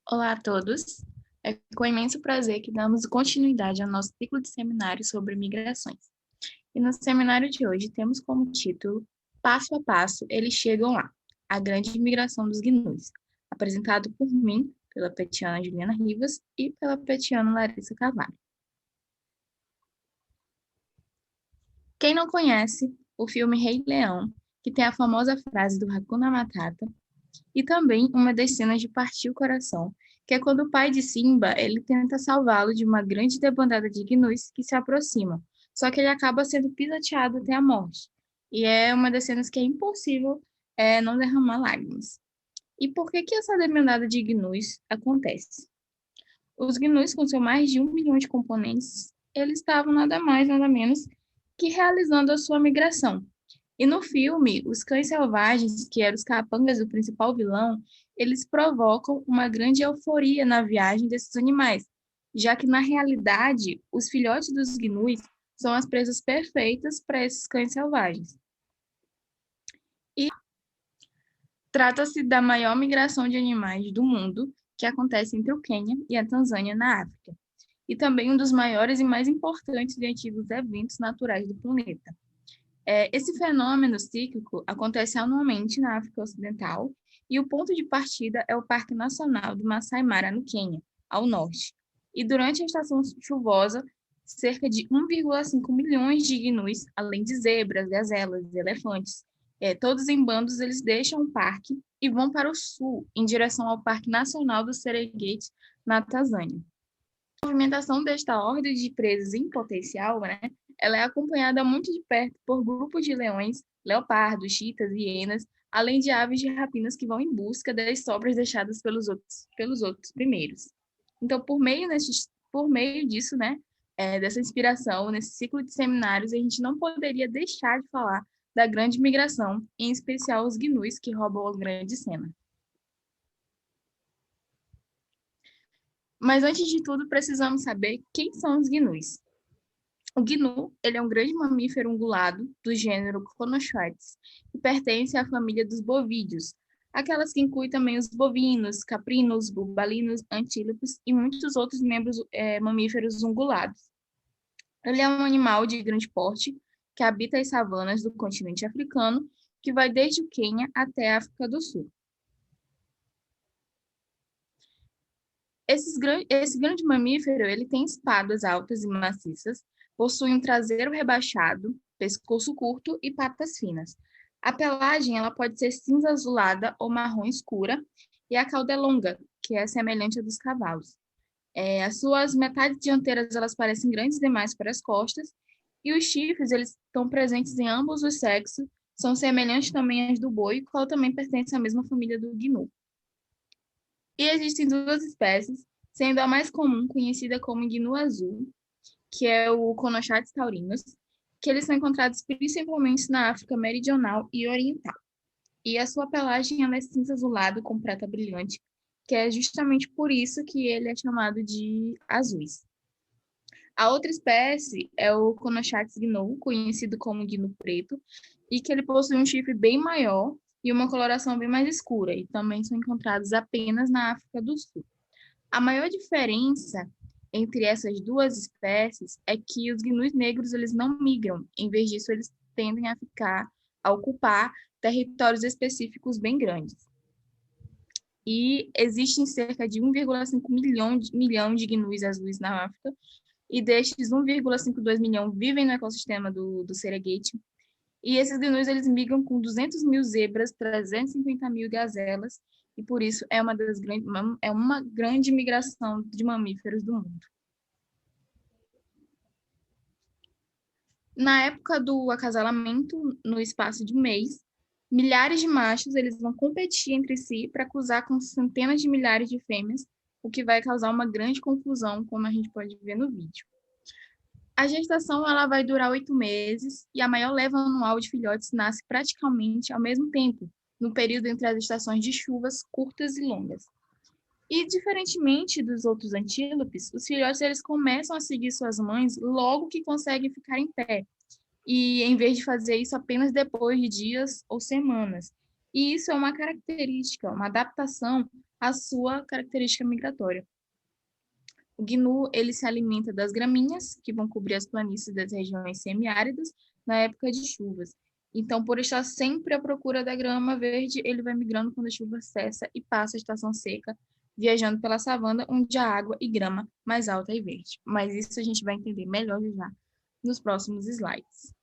Olá a todos. É com imenso prazer que damos continuidade ao nosso ciclo de seminários sobre migrações. E no seminário de hoje temos como título Passo a Passo, Eles Chegam Lá, a Grande Migração dos Gnus, apresentado por mim, pela petiana Juliana Rivas e pela petiana Larissa Carvalho. Quem não conhece o filme Rei Leão, que tem a famosa frase do Hakuna Matata, e também uma das cenas de partir o coração, que é quando o pai de Simba, ele tenta salvá-lo de uma grande debandada de gnus que se aproxima, só que ele acaba sendo pisoteado até a morte. E é uma das cenas que é impossível não derramar lágrimas. E por que essa debandada de gnus acontece? Os gnus, com seu mais de 1 milhão de componentes, eles estavam nada mais, nada menos que realizando a sua migração. E no filme, os cães selvagens, que eram os capangas do principal vilão, eles provocam uma grande euforia na viagem desses animais, já que na realidade, os filhotes dos gnus são as presas perfeitas para esses cães selvagens. E trata-se da maior migração de animais do mundo, que acontece entre o Quênia e a Tanzânia, na África, e também um dos maiores e mais importantes e antigos eventos naturais do planeta. Esse fenômeno cíclico acontece anualmente na África Ocidental e o ponto de partida é o Parque Nacional do Masai Mara, no Quênia, ao norte. E durante a estação chuvosa, cerca de 1,5 milhões de gnus, além de zebras, gazelas e elefantes, todos em bandos, eles deixam o parque e vão para o sul, em direção ao Parque Nacional do Serengeti, na Tanzânia. A movimentação desta ordem de presas em potencial, né, ela é acompanhada muito de perto por grupos de leões, leopardos, chitas e hienas, além de aves de rapinas que vão em busca das sobras deixadas pelos outros primeiros. Então, por meio disso, né, dessa inspiração, nesse ciclo de seminários, a gente não poderia deixar de falar da grande migração, em especial os gnus, que roubam a grande cena. Mas antes de tudo, precisamos saber quem são os gnus. O gnu, ele é um grande mamífero ungulado do gênero Conochaetes e pertence à família dos bovídeos, aquelas que incluem também os bovinos, caprinos, bubalinos, antílopes e muitos outros membros mamíferos ungulados. Ele é um animal de grande porte que habita as savanas do continente africano, que vai desde o Quênia até a África do Sul. Esse grande mamífero, ele tem espadas altas e maciças, possui um traseiro rebaixado, pescoço curto e patas finas. A pelagem ela pode ser cinza azulada ou marrom escura, e a cauda é longa, que é semelhante à dos cavalos. As suas metades dianteiras elas parecem grandes demais para as costas, e os chifres eles estão presentes em ambos os sexos, são semelhantes também às do boi, qual também pertence à mesma família do gnu. E existem duas espécies, sendo a mais comum conhecida como gnu azul, que é o Conochaetes taurinus, que eles são encontrados principalmente na África meridional e oriental. E a sua pelagem ela é cinza azulada com prata brilhante, que é justamente por isso que ele é chamado de azuis. A outra espécie é o Conochaetes gnu, conhecido como gnu preto, e que ele possui um chifre bem maior e uma coloração bem mais escura, e também são encontrados apenas na África do Sul. A maior diferença entre essas duas espécies é que os gnus negros eles não migram, em vez disso eles tendem a ocupar territórios específicos bem grandes. E existem cerca de 1,5 milhão de gnus azuis na África, e destes 1,52 milhão vivem no ecossistema do Serengeti. E esses gnus eles migram com 200 mil zebras, 350 mil gazelas, e por isso é uma grande migração de mamíferos do mundo. Na época do acasalamento, no espaço de um mês, milhares de machos eles vão competir entre si para cruzar com centenas de milhares de fêmeas, o que vai causar uma grande confusão, como a gente pode ver no vídeo. A gestação ela vai durar 8 meses e a maior leva anual de filhotes nasce praticamente ao mesmo tempo, no período entre as estações de chuvas curtas e longas. E, diferentemente dos outros antílopes, os filhotes eles começam a seguir suas mães logo que conseguem ficar em pé, e em vez de fazer isso apenas depois de dias ou semanas. E isso é uma característica, uma adaptação à sua característica migratória. O gnu, ele se alimenta das gramíneas, que vão cobrir as planícies das regiões semiáridas na época de chuvas. Então, por estar sempre à procura da grama verde, ele vai migrando quando a chuva cessa e passa a estação seca, viajando pela savana, onde há água e grama mais alta e verde. Mas isso a gente vai entender melhor já nos próximos slides.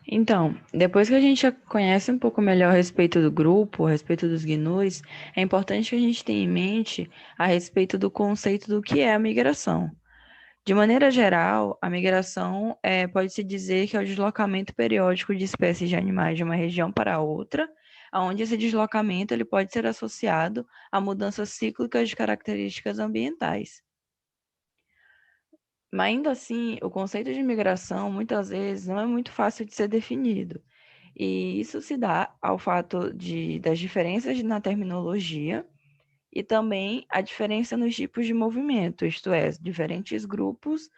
Então, depois que a gente já conhece um pouco melhor a respeito do grupo, a respeito dos gnus, é importante que a gente tenha em mente a respeito do conceito do que é a migração. De maneira geral, a migração pode-se dizer que é o deslocamento periódico de espécies de animais de uma região para outra, onde esse deslocamento ele pode ser associado a mudanças cíclicas de características ambientais. Mas ainda assim, o conceito de migração muitas vezes não é muito fácil de ser definido. E isso se dá ao fato das diferenças na terminologia e também a diferença nos tipos de movimento, isto é, diferentes grupos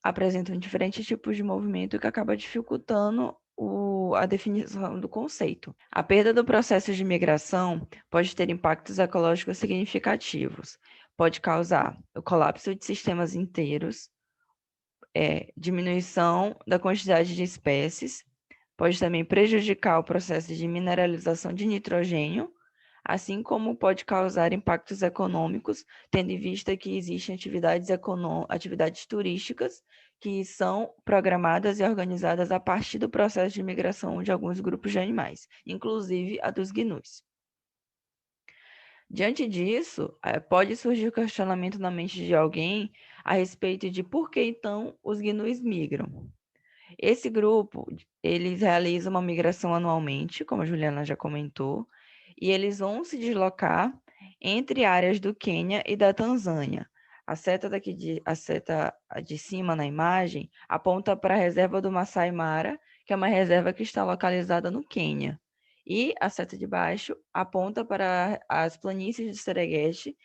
apresentam diferentes tipos de movimento que acaba dificultando a definição do conceito. A perda do processo de migração pode ter impactos ecológicos significativos, pode causar o colapso de sistemas inteiros, diminuição da quantidade de espécies, pode também prejudicar o processo de mineralização de nitrogênio, assim como pode causar impactos econômicos, tendo em vista que existem atividades turísticas que são programadas e organizadas a partir do processo de migração de alguns grupos de animais, inclusive a dos gnus. Diante disso, pode surgir o questionamento na mente de alguém a respeito de por que então os gnus migram. Esse grupo, eles realizam uma migração anualmente, como a Juliana já comentou, e eles vão se deslocar entre áreas do Quênia e da Tanzânia. A seta de cima na imagem aponta para a reserva do Masai Mara, que é uma reserva que está localizada no Quênia. E a seta de baixo aponta para as planícies de Serengeti,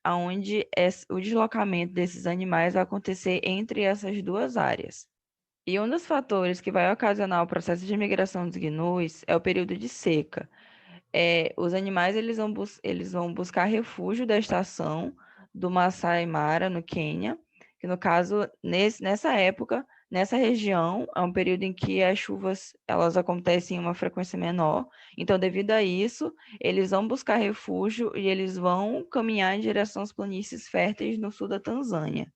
aonde o deslocamento desses animais vai acontecer entre essas duas áreas. E um dos fatores que vai ocasionar o processo de migração dos gnus é o período de seca. Os animais eles vão buscar refúgio da estação do Masai Mara, no Quênia, que no caso, nessa época, nessa região, é um período em que as chuvas elas acontecem em uma frequência menor. Então, devido a isso, eles vão buscar refúgio e eles vão caminhar em direção às planícies férteis no sul da Tanzânia.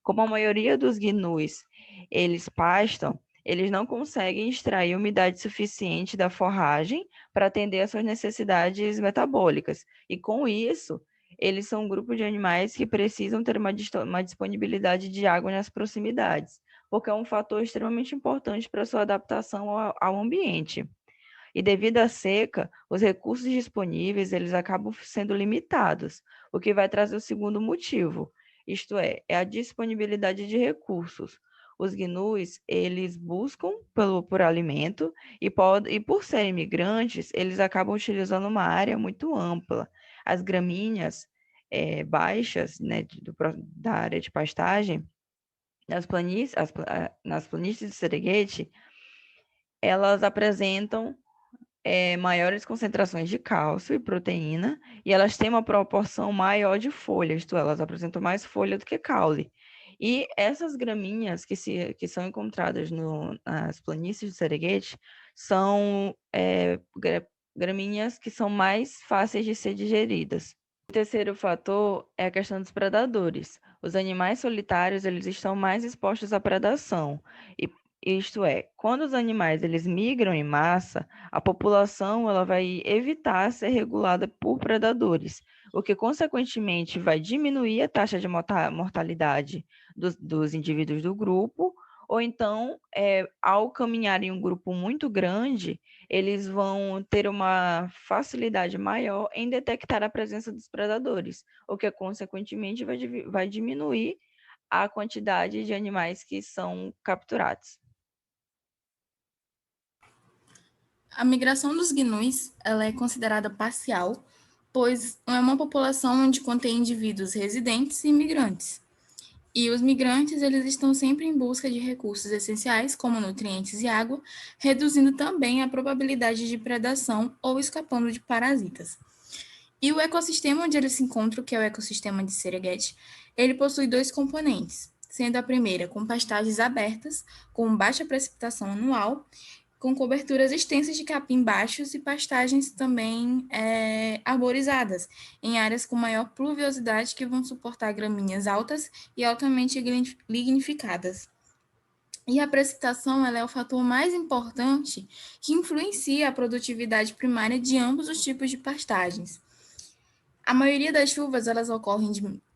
Como a maioria dos gnus, eles pastam, eles não conseguem extrair umidade suficiente da forragem para atender às suas necessidades metabólicas. E com isso, eles são um grupo de animais que precisam ter uma disponibilidade de água nas proximidades, porque é um fator extremamente importante para a sua adaptação ao ambiente. E devido à seca, os recursos disponíveis eles acabam sendo limitados, o que vai trazer o segundo motivo, isto é a disponibilidade de recursos. Os gnus, eles buscam por alimento e por serem migrantes, eles acabam utilizando uma área muito ampla. As gramíneas baixas, né, da área de pastagem, nas planícies de Serengeti, elas apresentam maiores concentrações de cálcio e proteína, e elas têm uma proporção maior de folhas, isto é, elas apresentam mais folha do que caule. E essas gramíneas que são encontradas nas planícies de Serengeti são gramíneas que são mais fáceis de ser digeridas. O terceiro fator é a questão dos predadores. Os animais solitários eles estão mais expostos à predação, e isto é, quando os animais eles migram em massa, a população ela vai evitar ser regulada por predadores, o que consequentemente vai diminuir a taxa de mortalidade dos indivíduos do grupo, ou então, ao caminhar em um grupo muito grande, eles vão ter uma facilidade maior em detectar a presença dos predadores, o que consequentemente vai diminuir a quantidade de animais que são capturados. A migração dos gnus ela é considerada parcial, pois é uma população onde contém indivíduos residentes e imigrantes. E os migrantes, eles estão sempre em busca de recursos essenciais, como nutrientes e água, reduzindo também a probabilidade de predação ou escapando de parasitas. E o ecossistema onde eles se encontram, que é o ecossistema de Serengeti, ele possui dois componentes, sendo a primeira com pastagens abertas, com baixa precipitação anual, com coberturas extensas de capim baixos e pastagens também arborizadas, em áreas com maior pluviosidade que vão suportar gramíneas altas e altamente lignificadas. E a precipitação ela é o fator mais importante que influencia a produtividade primária de ambos os tipos de pastagens. A maioria das chuvas elas ocorrem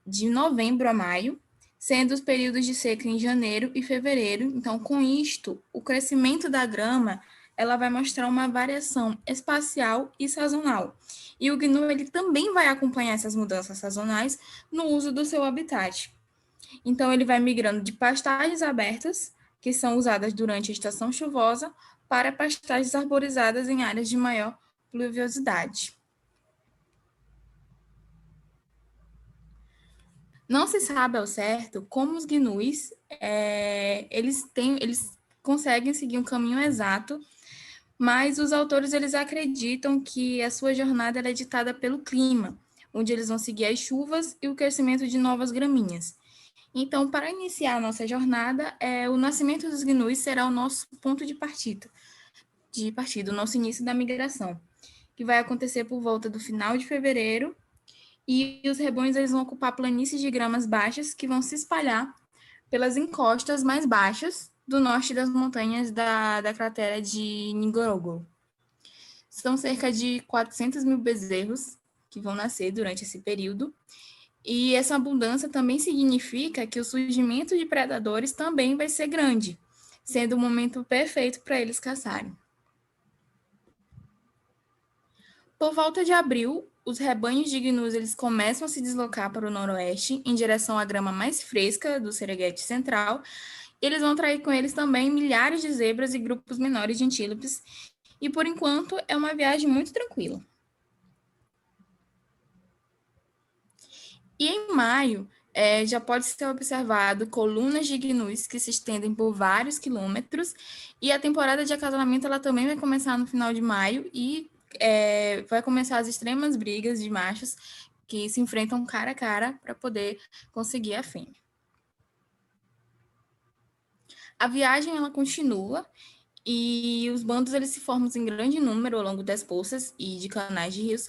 de novembro a maio, sendo os períodos de seca em janeiro e fevereiro. Então, com isto, o crescimento da grama ela vai mostrar uma variação espacial e sazonal. E o gnu ele também vai acompanhar essas mudanças sazonais no uso do seu habitat. Então, ele vai migrando de pastagens abertas, que são usadas durante a estação chuvosa, para pastagens arborizadas em áreas de maior pluviosidade. Não se sabe ao certo como os gnus eles conseguem seguir um caminho exato, mas os autores eles acreditam que a sua jornada é ditada pelo clima, onde eles vão seguir as chuvas e o crescimento de novas gramíneas. Então, para iniciar a nossa jornada, o nascimento dos gnus será o nosso ponto de partida, o nosso início da migração, que vai acontecer por volta do final de fevereiro, e os rebanhos eles vão ocupar planícies de gramas baixas que vão se espalhar pelas encostas mais baixas do norte das montanhas da cratera de Ngorongoro. São cerca de 400 mil bezerros que vão nascer durante esse período, e essa abundância também significa que o surgimento de predadores também vai ser grande, sendo o momento perfeito para eles caçarem. Por volta de abril, os rebanhos de gnus eles começam a se deslocar para o noroeste, em direção à grama mais fresca do Serengeti Central. Eles vão trazer com eles também milhares de zebras e grupos menores de antílopes. E, por enquanto, é uma viagem muito tranquila. E em maio, já pode ser observado colunas de gnus que se estendem por vários quilômetros. E a temporada de acasalamento ela também vai começar no final de maio e vai começar as extremas brigas de machos que se enfrentam cara a cara para poder conseguir a fêmea. A viagem ela continua e os bandos eles se formam em grande número ao longo das poças e de canais de rios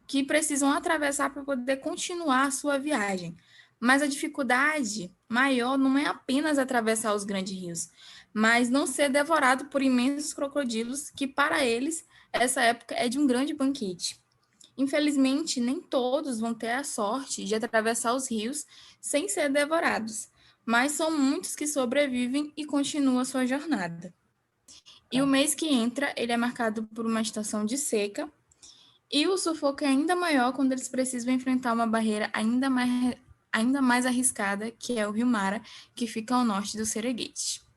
que precisam atravessar para poder continuar a sua viagem. Mas a dificuldade maior não é apenas atravessar os grandes rios, mas não ser devorado por imensos crocodilos que, para eles, essa época é de um grande banquete. Infelizmente, nem todos vão ter a sorte de atravessar os rios sem ser devorados, mas são muitos que sobrevivem e continuam a sua jornada. E o mês que entra, ele é marcado por uma estação de seca, e o sufoco é ainda maior quando eles precisam enfrentar uma barreira ainda mais arriscada, que é o rio Mara, que fica ao norte do Serengeti.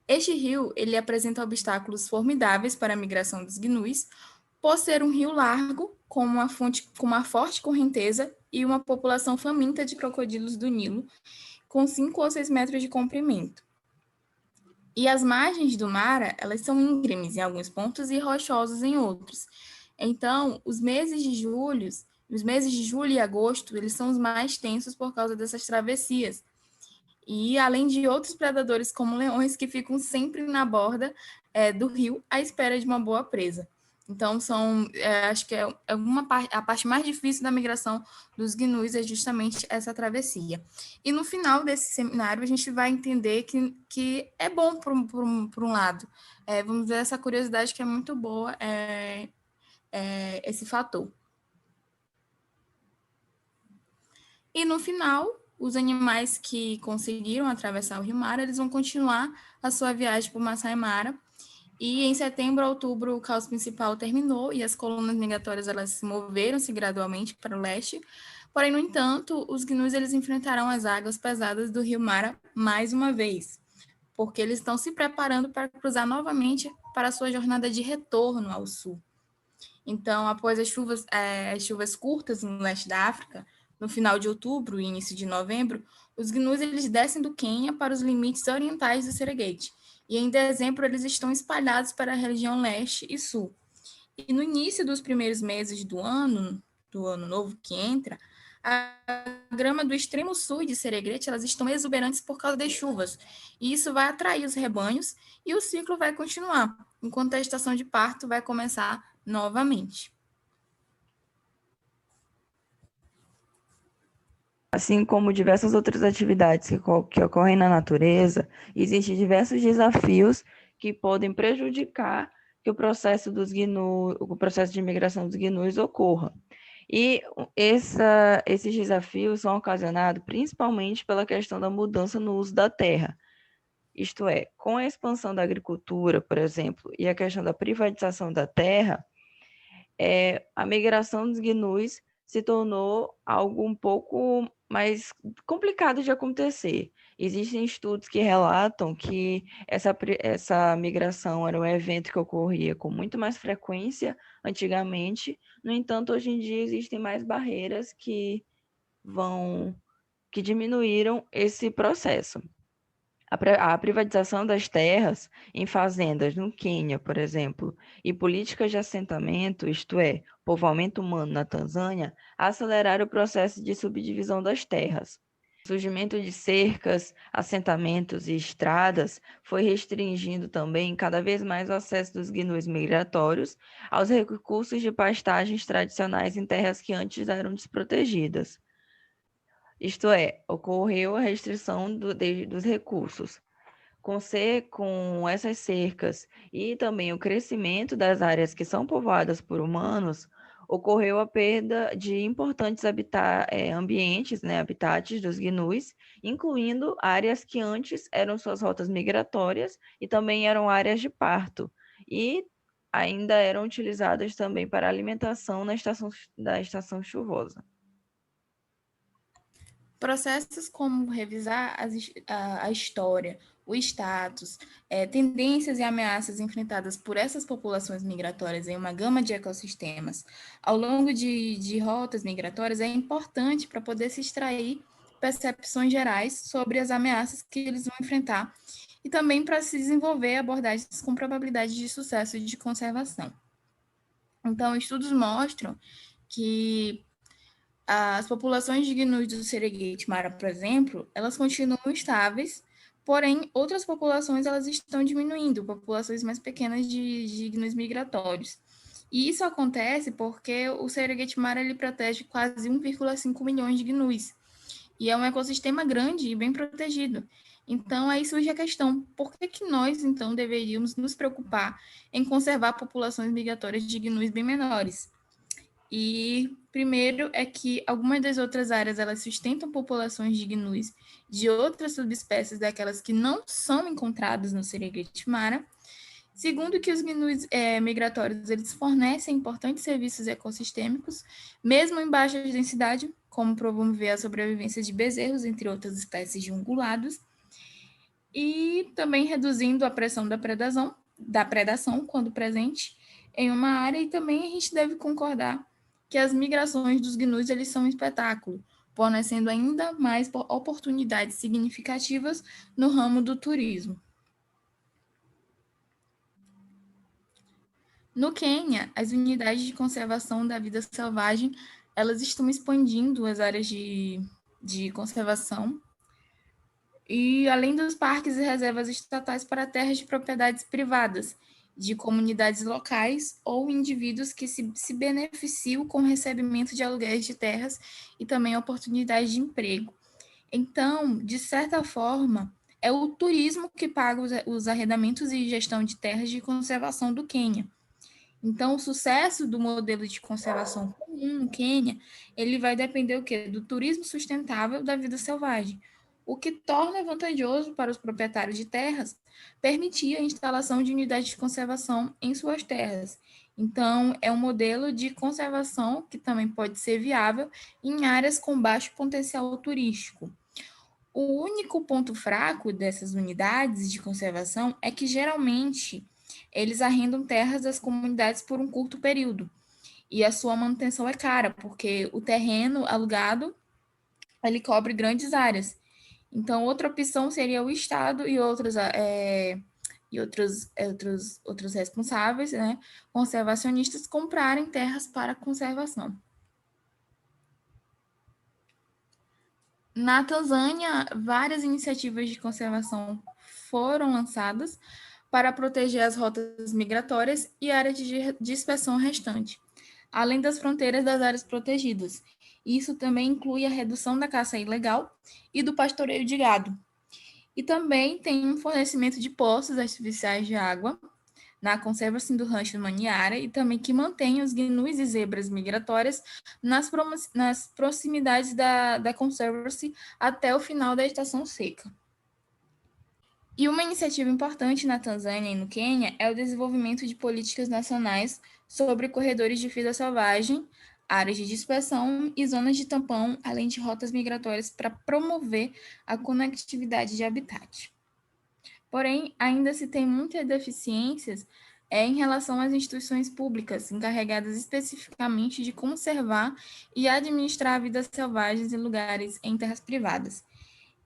Este rio ele apresenta obstáculos formidáveis para a migração dos gnus, por ser um rio largo, com uma forte correnteza e uma população faminta de crocodilos do Nilo, com 5 ou 6 metros de comprimento. E as margens do Mara, elas são íngremes em alguns pontos e rochosas em outros. Então, os meses de julho e agosto, eles são os mais tensos por causa dessas travessias. E além de outros predadores como leões que ficam sempre na borda do rio à espera de uma boa presa. Então, acho que a parte mais difícil da migração dos gnus é justamente essa travessia. E no final desse seminário, a gente vai entender que é bom por um lado. Vamos ver essa curiosidade que é muito boa, esse fator. E no final, os animais que conseguiram atravessar o Rio Mara, eles vão continuar a sua viagem para o Masai Mara. E em setembro a outubro, o caos principal terminou e as colunas migratórias elas se moveram-se gradualmente para o leste. Porém, no entanto, os gnus eles enfrentarão as águas pesadas do Rio Mara mais uma vez, porque eles estão se preparando para cruzar novamente para a sua jornada de retorno ao sul. Então, após as chuvas curtas no leste da África, no final de outubro e início de novembro, os gnus eles descem do Quênia para os limites orientais do Serengeti. E em dezembro eles estão espalhados para a região leste e sul. E no início dos primeiros meses do ano novo que entra, a grama do extremo sul de Serengeti, elas estão exuberantes por causa das chuvas. E isso vai atrair os rebanhos e o ciclo vai continuar, enquanto a estação de parto vai começar novamente. Assim como diversas outras atividades que ocorrem na natureza, existem diversos desafios que podem prejudicar que o processo de migração dos gnus ocorra. E esses desafios são ocasionados principalmente pela questão da mudança no uso da terra. Isto é, com a expansão da agricultura, por exemplo, e a questão da privatização da terra, a migração dos gnus se tornou algo um pouco mais complicado de acontecer. Existem estudos que relatam que essa migração era um evento que ocorria com muito mais frequência antigamente. No entanto, hoje em dia existem mais barreiras que diminuíram esse processo. A privatização das terras em fazendas no Quênia, por exemplo, e políticas de assentamento, isto é, povoamento humano na Tanzânia, aceleraram o processo de subdivisão das terras. O surgimento de cercas, assentamentos e estradas foi restringindo também cada vez mais o acesso dos gnus migratórios aos recursos de pastagens tradicionais em terras que antes eram desprotegidas. Isto é, ocorreu a restrição dos recursos. Com essas cercas e também o crescimento das áreas que são povoadas por humanos, ocorreu a perda de importantes ambientes, habitats dos gnus, incluindo áreas que antes eram suas rotas migratórias e também eram áreas de parto, e ainda eram utilizadas também para alimentação da estação chuvosa. Processos como revisar a história, o status, tendências e ameaças enfrentadas por essas populações migratórias em uma gama de ecossistemas ao longo de rotas migratórias é importante para poder se extrair percepções gerais sobre as ameaças que eles vão enfrentar e também para se desenvolver abordagens com probabilidade de sucesso e de conservação. Então, estudos mostram que as populações de gnus do Serengeti Mara, por exemplo, elas continuam estáveis, porém outras populações elas estão diminuindo, populações mais pequenas de gnus migratórios. E isso acontece porque o Serengeti Mara ele protege quase 1,5 milhões de gnus. E é um ecossistema grande e bem protegido. Então, aí surge a questão: por que nós, então, deveríamos nos preocupar em conservar populações migratórias de gnus bem menores? E primeiro é que algumas das outras áreas elas sustentam populações de gnus de outras subespécies daquelas que não são encontradas no Serengeti Mara. Segundo, que os gnus migratórios eles fornecem importantes serviços ecossistêmicos, mesmo em baixa densidade, como promover a sobrevivência de bezerros, entre outras espécies de ungulados, e também reduzindo a pressão da predação quando presente em uma área. E também a gente deve concordar que as migrações dos gnus eles são um espetáculo, fornecendo ainda mais oportunidades significativas no ramo do turismo. No Quênia, as unidades de conservação da vida selvagem elas estão expandindo as áreas de conservação e além dos parques e reservas estatais para terras de propriedades privadas, de comunidades locais ou indivíduos que se beneficiam com o recebimento de aluguéis de terras e também oportunidades de emprego. Então, de certa forma, é o turismo que paga os arrendamentos e gestão de terras de conservação do Quênia. Então, o sucesso do modelo de conservação comum no Quênia, ele vai depender o quê? Do turismo sustentável da vida selvagem, o que torna vantajoso para os proprietários de terras permitir a instalação de unidades de conservação em suas terras. Então, é um modelo de conservação que também pode ser viável em áreas com baixo potencial turístico. O único ponto fraco dessas unidades de conservação é que geralmente eles arrendam terras das comunidades por um curto período. E a sua manutenção é cara, porque o terreno alugado ele cobre grandes áreas. Então, outra opção seria o Estado e outros responsáveis, né, conservacionistas, comprarem terras para conservação. Na Tanzânia, várias iniciativas de conservação foram lançadas para proteger as rotas migratórias e áreas de dispersão restante, além das fronteiras das áreas protegidas. Isso também inclui a redução da caça ilegal e do pastoreio de gado. E também tem um fornecimento de poços artificiais de água na conservação do rancho Maniara e também que mantém os gnus e zebras migratórias nas proximidades da Conservancy até o final da estação seca. E uma iniciativa importante na Tanzânia e no Quênia é o desenvolvimento de políticas nacionais sobre corredores de vida selvagem, áreas de dispersão e zonas de tampão, além de rotas migratórias para promover a conectividade de habitat. Porém, ainda se tem muitas deficiências em relação às instituições públicas encarregadas especificamente de conservar e administrar vidas selvagens em lugares em terras privadas.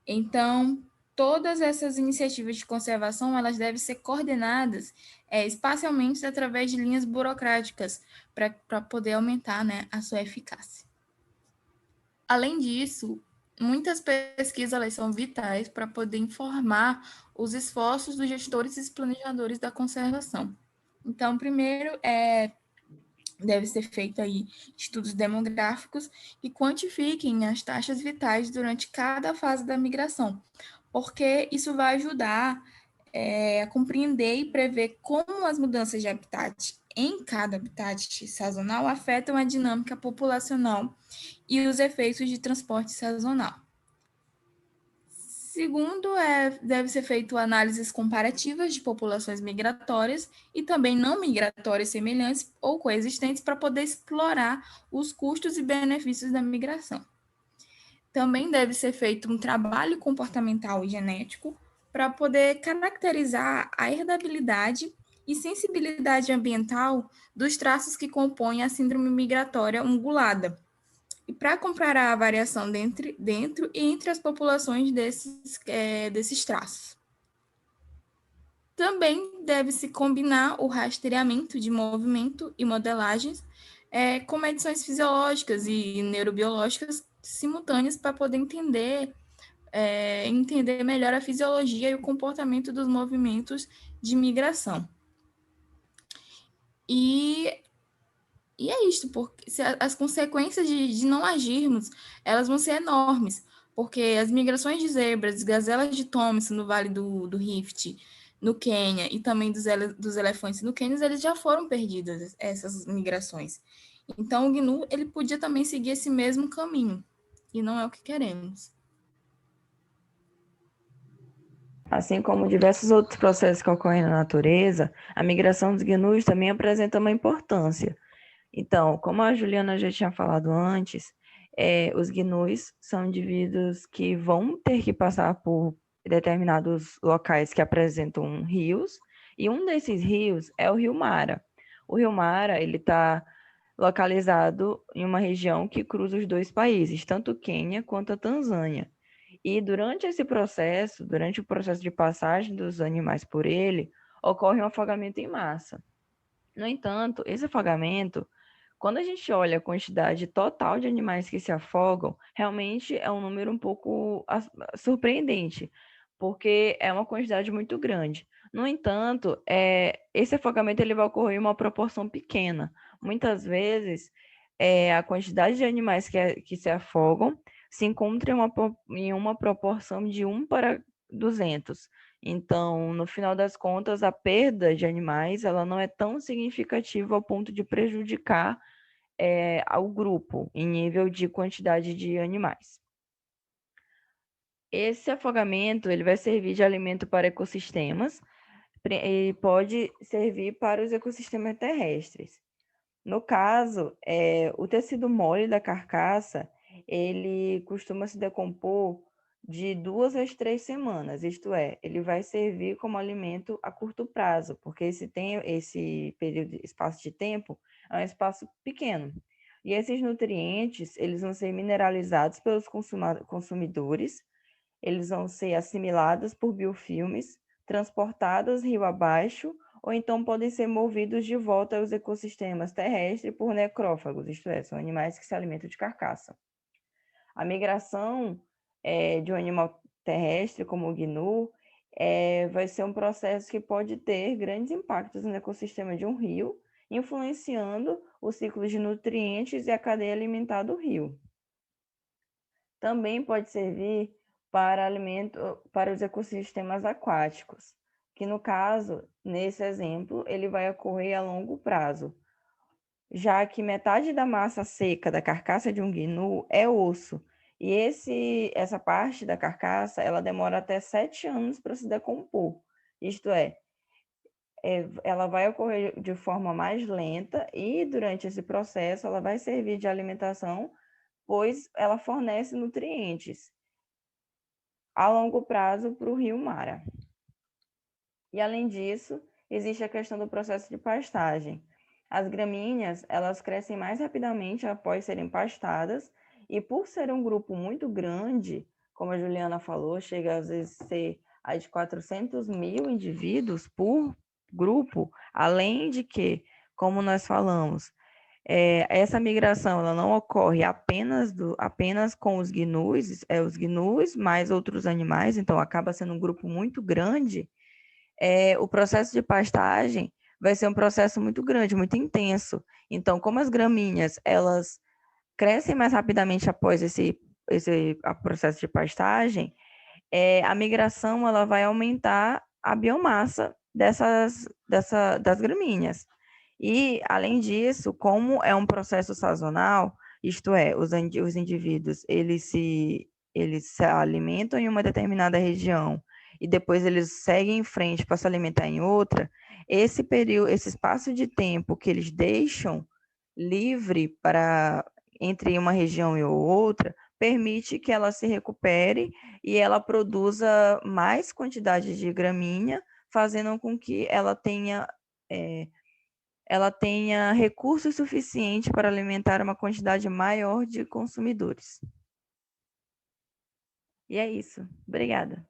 Então, todas essas iniciativas de conservação elas devem ser coordenadas espacialmente através de linhas burocráticas para poder aumentar, né, a sua eficácia. Além disso, muitas pesquisas elas são vitais para poder informar os esforços dos gestores e planejadores da conservação. Então, primeiro, deve ser feito aí estudos demográficos que quantifiquem as taxas vitais durante cada fase da migração, porque isso vai ajudar a compreender e prever como as mudanças de habitat em cada habitat sazonal afetam a dinâmica populacional e os efeitos de transporte sazonal. Segundo, deve ser feito análises comparativas de populações migratórias e também não migratórias semelhantes ou coexistentes para poder explorar os custos e benefícios da migração. Também deve ser feito um trabalho comportamental e genético para poder caracterizar a herdabilidade e sensibilidade ambiental dos traços que compõem a síndrome migratória ungulada, e para comparar a variação dentro e entre as populações desses traços. Também deve-se combinar o rastreamento de movimento e modelagens com medições fisiológicas e neurobiológicas simultâneas para poder entender melhor a fisiologia e o comportamento dos movimentos de migração. E é isso, porque as consequências de não agirmos, elas vão ser enormes, porque as migrações de zebras, gazelas de Thompson no Vale do Rift, no Quênia, e também dos elefantes no Quênia, eles já foram perdidas, essas migrações. Então, o GNU, ele podia também seguir esse mesmo caminho, e não é o que queremos. Assim como diversos outros processos que ocorrem na natureza, a migração dos gnus também apresenta uma importância. Então, como a Juliana já tinha falado antes, os gnus são indivíduos que vão ter que passar por determinados locais que apresentam rios, e um desses rios é o Rio Mara. O Rio Mara, ele está localizado em uma região que cruza os dois países, tanto o Quênia quanto a Tanzânia. E durante o processo de passagem dos animais por ele, ocorre um afogamento em massa. No entanto, esse afogamento, quando a gente olha a quantidade total de animais que se afogam, realmente é um número um pouco surpreendente, porque é uma quantidade muito grande. No entanto, esse afogamento ele vai ocorrer em uma proporção pequena. Muitas vezes, a quantidade de animais que se afogam se encontra em uma proporção de 1 para 200. Então, no final das contas, a perda de animais ela não é tão significativa ao ponto de prejudicar ao grupo em nível de quantidade de animais. Esse afogamento ele vai servir de alimento para ecossistemas e pode servir para os ecossistemas terrestres. No caso, o tecido mole da carcaça ele costuma se decompor de 2 a 3 semanas, isto é, ele vai servir como alimento a curto prazo, porque esse espaço de tempo é um espaço pequeno. E esses nutrientes, eles vão ser mineralizados pelos consumidores, eles vão ser assimilados por biofilmes, transportados rio abaixo, ou então podem ser movidos de volta aos ecossistemas terrestres por necrófagos, isto é, são animais que se alimentam de carcaça. A migração de um animal terrestre, como o gnu, vai ser um processo que pode ter grandes impactos no ecossistema de um rio, influenciando o ciclo de nutrientes e a cadeia alimentar do rio. Também pode servir para alimento para os ecossistemas aquáticos, que no caso, nesse exemplo, ele vai ocorrer a longo prazo, já que metade da massa seca da carcaça de um gnu é osso, e essa parte da carcaça, ela demora até 7 anos para se decompor. Isto é, ela vai ocorrer de forma mais lenta e durante esse processo ela vai servir de alimentação, pois ela fornece nutrientes a longo prazo para o rio Mara. E além disso, existe a questão do processo de pastagem. As gramíneas, elas crescem mais rapidamente após serem pastadas, e por ser um grupo muito grande, como a Juliana falou, chega às vezes a ser de 400 mil indivíduos por grupo, além de que, como nós falamos, essa migração ela não ocorre apenas com os gnus mais outros animais, então acaba sendo um grupo muito grande. O processo de pastagem vai ser um processo muito grande, muito intenso. Então, como as gramíneas elas crescem mais rapidamente após esse processo de pastagem, a migração ela vai aumentar a biomassa das gramíneas. E, além disso, como é um processo sazonal, isto é, os indivíduos eles se alimentam em uma determinada região e depois eles seguem em frente para se alimentar em outra, esse período, esse espaço de tempo que eles deixam livre para entre uma região e outra, permite que ela se recupere e ela produza mais quantidade de gramínea, fazendo com que ela tenha recursos suficientes para alimentar uma quantidade maior de consumidores. E é isso. Obrigada.